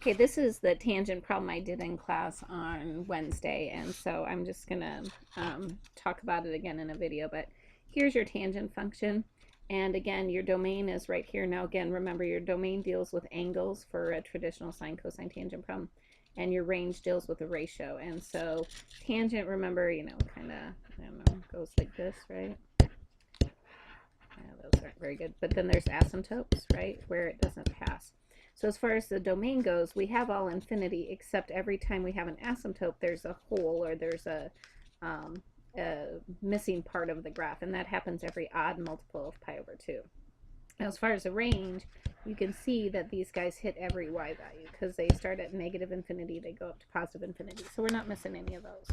Okay, this is the tangent problem I did in class on Wednesday, and so I'm just gonna talk about it again in a video, but here's your tangent function, and again, your domain is right here. Now again, remember your domain deals with angles for a traditional sine, cosine, tangent problem, and your range deals with a ratio, and so tangent, remember, you know, kind of, I don't know, goes like this, right? Yeah, those aren't very good, but then there's asymptotes, right, where it doesn't pass. So as far as the domain goes, we have all infinity, except every time we have an asymptote, there's a hole or there's a missing part of the graph, and that happens every odd multiple of pi over 2. Now, as far as the range, you can see that these guys hit every y value because they start at negative infinity, they go up to positive infinity. So we're not missing any of those.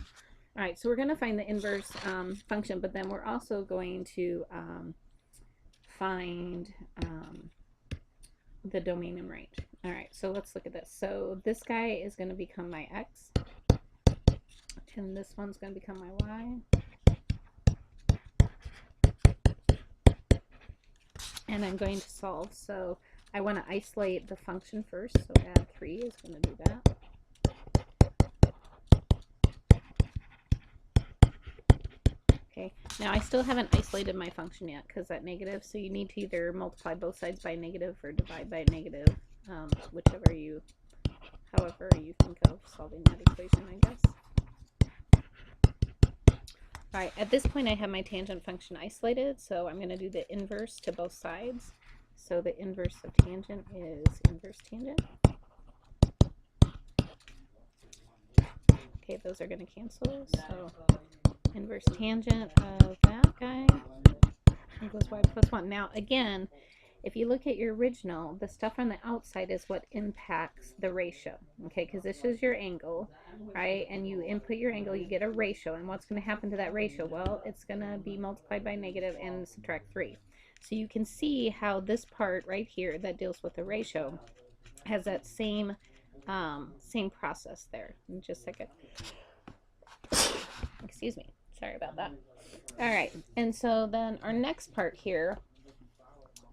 All right, so we're going to find the inverse function, but then we're also going to find the domain and range. All right, so let's look at this. So this guy is going to become my x, and this one's going to become my y. And I'm going to solve. So I want to isolate the function first, so add 3 is going to do that. Okay, now I still haven't isolated my function yet because that negative, so you need to either multiply both sides by negative or divide by negative, whichever you, however you think of solving that equation, I guess. All right, at this point I have my tangent function isolated, so I'm going to do the inverse to both sides. So the inverse of tangent is inverse tangent. Okay, those are going to cancel, so inverse tangent of that guy equals y plus 1. Now again, if you look at your original, the stuff on the outside is what impacts the ratio, okay, because this is your angle, right, and you input your angle, you get a ratio, and what's going to happen to that ratio? Well, it's going to be multiplied by negative and subtract 3. So you can see how this part right here that deals with the ratio has that same process there. In just a second. Excuse me. Sorry about that. All right, and so then our next part here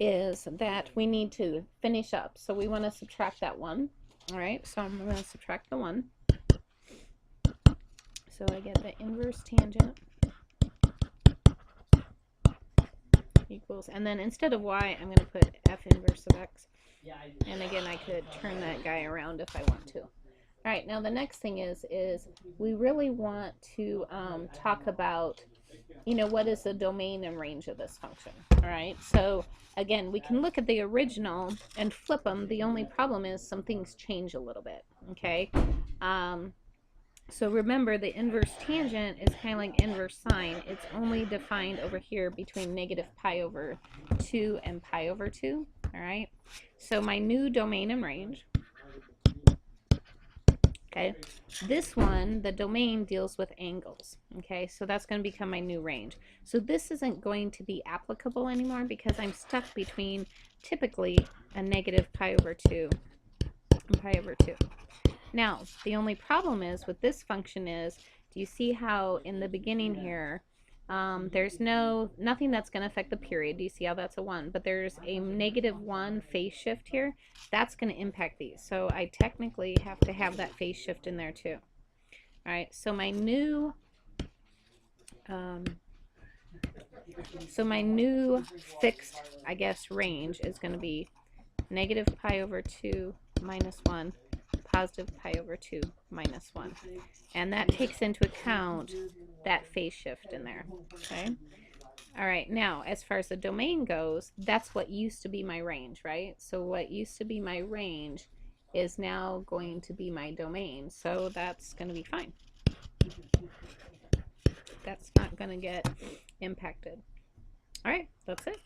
is that we need to finish up. So we want to subtract that 1. All right, so I'm going to subtract the 1. So I get the inverse tangent equals, and then instead of y, I'm going to put f inverse of x. And again, I could turn that guy around if I want to. All right, now the next thing is we really want to talk about, you know, what is the domain and range of this function. All right, so again, we can look at the original and flip them. The only problem is some things change a little bit, okay? So remember, the inverse tangent is kind of like inverse sine. It's only defined over here between negative pi over 2 and pi over 2, all right? So my new domain and range, okay, this one, the domain deals with angles, okay, so that's going to become my new range. So this isn't going to be applicable anymore because I'm stuck between typically a negative pi over 2 and pi over 2. Now, the only problem is with this function is, do you see how in the beginning here, there's nothing that's going to affect the period. Do you see how that's a 1? But there's a negative 1 phase shift here. That's going to impact these. So I technically have to have that phase shift in there too. All right, so my new fixed, I guess, range is going to be negative pi over 2 minus 1, positive pi over 2 minus 1. And that takes into account that phase shift in there, okay? All right, now, as far as the domain goes, that's what used to be my range, right? So what used to be my range is now going to be my domain, so that's going to be fine. That's not going to get impacted. All right, that's it.